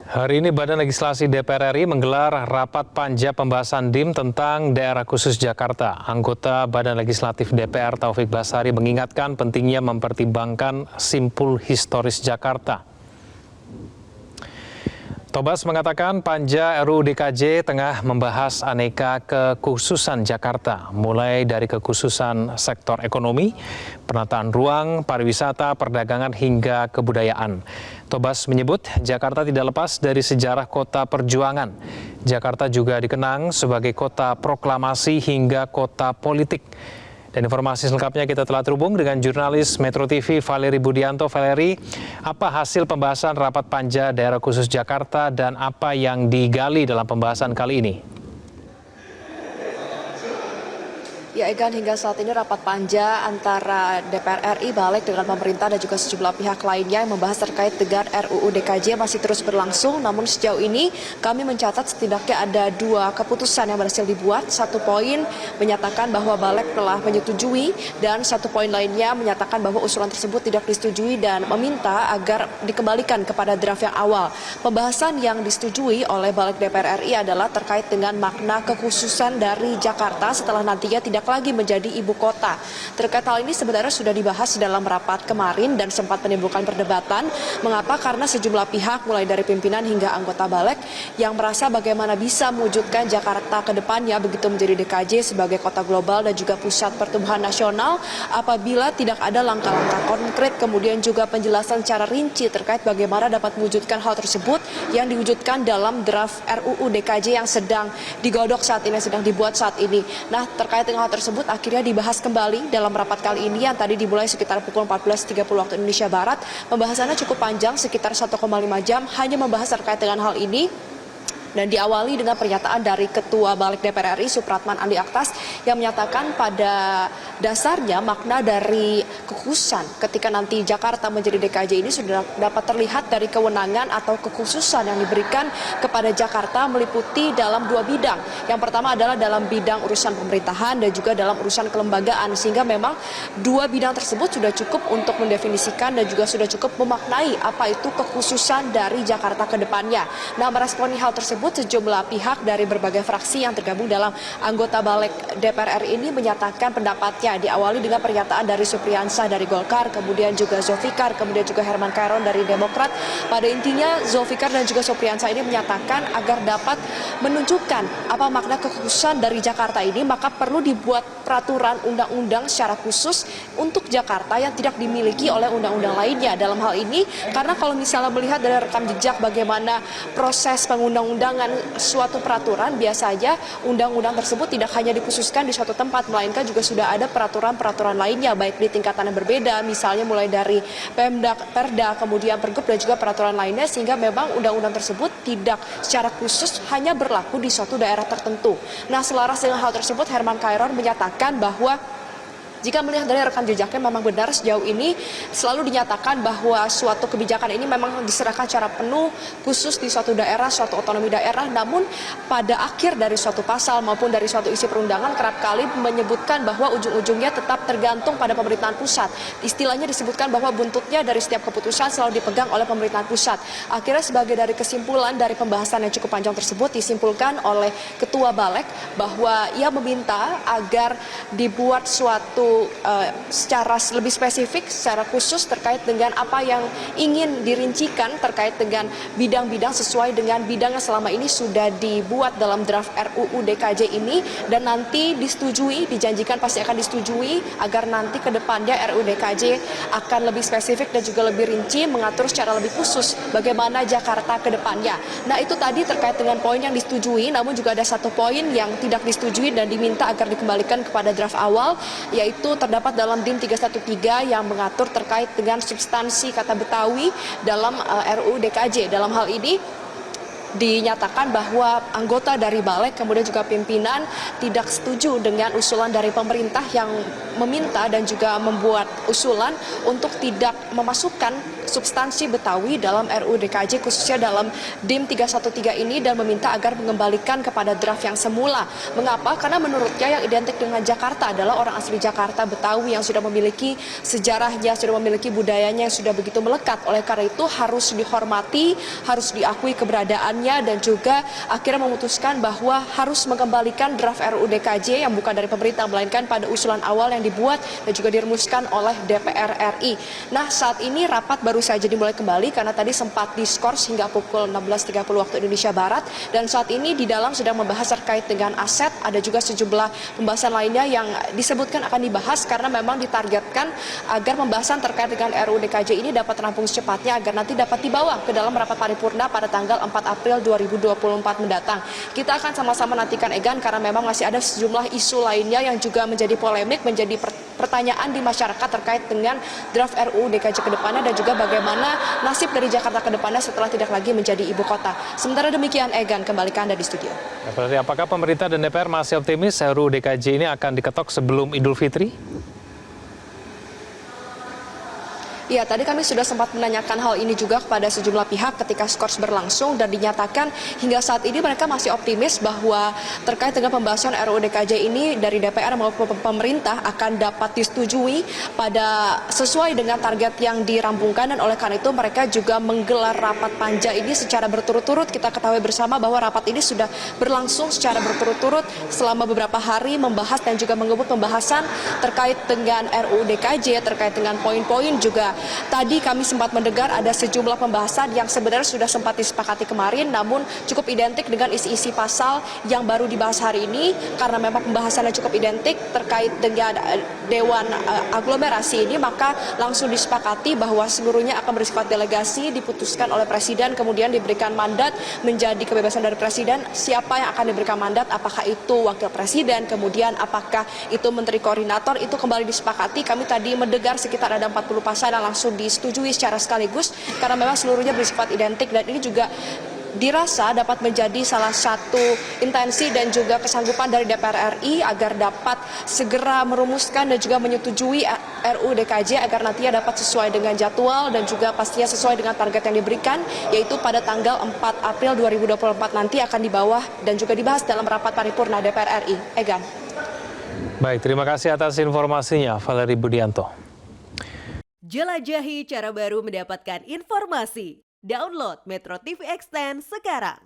Hari ini Badan Legislasi DPR RI menggelar rapat panja pembahasan DIM tentang daerah khusus Jakarta. Anggota Badan Legislatif DPR Taufik Basari mengingatkan pentingnya mempertimbangkan simpul historis Jakarta. Tobas mengatakan panja RUU DKJ tengah membahas aneka kekhususan Jakarta, mulai dari kekhususan sektor ekonomi, penataan ruang, pariwisata, perdagangan hingga kebudayaan. Tobas menyebut Jakarta tidak lepas dari sejarah kota perjuangan. Jakarta juga dikenang sebagai kota proklamasi hingga kota politik. Dan informasi selengkapnya kita telah terhubung dengan jurnalis Metro TV Valeri Budianto. Valeri, apa hasil pembahasan rapat panja daerah khusus Jakarta dan apa yang digali dalam pembahasan kali ini? Ya Egan, hingga saat ini rapat panja antara DPR RI, Balik dengan pemerintah dan juga sejumlah pihak lainnya yang membahas terkait dengan RUU DKJ masih terus berlangsung. Namun sejauh ini kami mencatat setidaknya ada 2 keputusan yang berhasil dibuat. 1 poin menyatakan bahwa Balik telah menyetujui dan 1 poin lainnya menyatakan bahwa usulan tersebut tidak disetujui dan meminta agar dikembalikan kepada draft yang awal. Pembahasan yang disetujui oleh Balik DPR RI adalah terkait dengan makna kekhususan dari Jakarta setelah nantinya tidak lagi menjadi ibu kota. Terkait hal ini sebenarnya sudah dibahas dalam rapat kemarin dan sempat menimbulkan perdebatan. Mengapa? Karena sejumlah pihak mulai dari pimpinan hingga anggota Balik yang merasa bagaimana bisa mewujudkan Jakarta ke depannya begitu menjadi DKJ sebagai kota global dan juga pusat pertumbuhan nasional apabila tidak ada langkah-langkah konkret kemudian juga penjelasan secara rinci terkait bagaimana dapat mewujudkan hal tersebut yang diwujudkan dalam draft RUU DKJ yang sedang digodok saat ini, sedang dibuat saat ini. Nah, terkait dengan hal tersebut akhirnya dibahas kembali dalam rapat kali ini yang tadi dimulai sekitar pukul 14.30 waktu Indonesia Barat. Pembahasannya cukup panjang, sekitar 1,5 jam hanya membahas terkait dengan hal ini. Dan diawali dengan pernyataan dari Ketua Balik DPR RI Supratman Andi Aktas yang menyatakan pada dasarnya makna dari kekhususan ketika nanti Jakarta menjadi DKJ ini sudah dapat terlihat dari kewenangan atau kekhususan yang diberikan kepada Jakarta meliputi dalam 2 bidang. Yang pertama adalah dalam bidang urusan pemerintahan dan juga dalam urusan kelembagaan, sehingga memang 2 bidang tersebut sudah cukup untuk mendefinisikan dan juga sudah cukup memaknai apa itu kekhususan dari Jakarta ke depannya. Nah, meresponi hal tersebut sejumlah pihak dari berbagai fraksi yang tergabung dalam anggota Balik DPR RI ini menyatakan pendapatnya. Diawali dengan pernyataan dari Supriyansah dari Golkar, kemudian juga Zulfikar, kemudian juga Herman Kairon dari Demokrat. Pada intinya Zulfikar dan juga Supriyansah ini menyatakan agar dapat menunjukkan apa makna kekhususan dari Jakarta ini, maka perlu dibuat peraturan undang-undang secara khusus untuk Jakarta yang tidak dimiliki oleh undang-undang lainnya. Dalam hal ini, karena kalau misalnya melihat dari rekam jejak bagaimana proses pengundang-undangan suatu peraturan, biasanya undang-undang tersebut tidak hanya dikhususkan di suatu tempat, melainkan juga sudah ada peraturan-peraturan lainnya, baik di tingkatan yang berbeda, misalnya mulai dari Pemda, Perda, kemudian Pergub dan juga peraturan lainnya, sehingga memang undang-undang tersebut tidak secara khusus hanya berlaku di suatu daerah tertentu. Nah, selaras dengan hal tersebut, Herman Kairon menyatakan bahwa jika melihat dari rekam jejaknya memang benar sejauh ini selalu dinyatakan bahwa suatu kebijakan ini memang diserahkan secara penuh khusus di suatu daerah, suatu otonomi daerah. Namun pada akhir dari suatu pasal maupun dari suatu isi perundangan kerap kali menyebutkan bahwa ujung-ujungnya tetap tergantung pada pemerintahan pusat. Istilahnya disebutkan bahwa buntutnya dari setiap keputusan selalu dipegang oleh pemerintahan pusat. Akhirnya sebagai dari kesimpulan dari pembahasan yang cukup panjang tersebut disimpulkan oleh Ketua Balik bahwa ia meminta agar dibuat suatu secara lebih spesifik, secara khusus terkait dengan apa yang ingin dirincikan terkait dengan bidang-bidang sesuai dengan bidang yang selama ini sudah dibuat dalam draft RUU DKJ ini, dan nanti disetujui, dijanjikan pasti akan disetujui agar nanti ke depannya RUU DKJ akan lebih spesifik dan juga lebih rinci mengatur secara lebih khusus bagaimana Jakarta ke depannya. Nah, itu tadi terkait dengan poin yang disetujui, namun juga ada 1 poin yang tidak disetujui dan diminta agar dikembalikan kepada draft awal, yaitu terdapat dalam DIM 313 yang mengatur terkait dengan substansi kata Betawi dalam RUU DKJ. Dalam hal ini dinyatakan bahwa anggota dari Balik kemudian juga pimpinan tidak setuju dengan usulan dari pemerintah yang meminta dan juga membuat usulan untuk tidak memasukkan substansi Betawi dalam RUU DKJ khususnya dalam DIM 313 ini dan meminta agar mengembalikan kepada draft yang semula. Mengapa? Karena menurutnya yang identik dengan Jakarta adalah orang asli Jakarta Betawi yang sudah memiliki sejarahnya, sudah memiliki budayanya yang sudah begitu melekat. Oleh karena itu harus dihormati, harus diakui keberadaannya dan juga akhirnya memutuskan bahwa harus mengembalikan draft RUU DKJ yang bukan dari pemerintah melainkan pada usulan awal yang dibuat dan juga dirumuskan oleh DPR RI. Nah, saat ini rapat baru saja dimulai kembali karena tadi sempat diskors hingga pukul 16.30 waktu Indonesia Barat dan saat ini di dalam sedang membahas terkait dengan aset, ada juga sejumlah pembahasan lainnya yang disebutkan akan dibahas karena memang ditargetkan agar pembahasan terkait dengan RUU DKJ ini dapat rampung secepatnya agar nanti dapat dibawa ke dalam rapat paripurna pada tanggal 4 April 2024 mendatang. Kita akan sama-sama nantikan Egan karena memang masih ada sejumlah isu lainnya yang juga menjadi polemik, menjadi pertanyaan di masyarakat terkait dengan draft RUU DKJ ke depannya dan juga bagaimana nasib dari Jakarta ke depannya setelah tidak lagi menjadi ibu kota. Sementara demikian Egan, kembali ke Anda di studio. Apakah pemerintah dan DPR masih optimis RUU DKJ ini akan diketok sebelum Idul Fitri? Ya, tadi kami sudah sempat menanyakan hal ini juga kepada sejumlah pihak ketika skors berlangsung dan dinyatakan hingga saat ini mereka masih optimis bahwa terkait dengan pembahasan RUU DKJ ini dari DPR maupun pemerintah akan dapat disetujui pada sesuai dengan target yang dirampungkan dan oleh karena itu mereka juga menggelar rapat panja ini secara berturut-turut. Kita ketahui bersama bahwa rapat ini sudah berlangsung secara berturut-turut selama beberapa hari membahas dan juga mengebut pembahasan terkait dengan RUU DKJ, terkait dengan poin-poin juga. Tadi kami sempat mendengar ada sejumlah pembahasan yang sebenarnya sudah sempat disepakati kemarin namun cukup identik dengan isi-isi pasal yang baru dibahas hari ini karena memang pembahasannya cukup identik terkait dengan Dewan Aglomerasi ini maka langsung disepakati bahwa seluruhnya akan bersifat delegasi diputuskan oleh Presiden kemudian diberikan mandat menjadi kebebasan dari Presiden siapa yang akan diberikan mandat apakah itu Wakil Presiden kemudian apakah itu Menteri Koordinator itu kembali disepakati. Kami tadi mendengar sekitar ada 40 pasal yang langsung disetujui secara sekaligus karena memang seluruhnya bersifat identik dan ini juga dirasa dapat menjadi salah satu intensi dan juga kesanggupan dari DPR RI agar dapat segera merumuskan dan juga menyetujui RUU DKJ agar nantinya dapat sesuai dengan jadwal dan juga pastinya sesuai dengan target yang diberikan yaitu pada tanggal 4 April 2024 nanti akan dibawa dan juga dibahas dalam rapat paripurna DPR RI. Egan. Baik, terima kasih atas informasinya, Valerie Budianto. Jelajahi cara baru mendapatkan informasi. Download Metro TV Extend sekarang.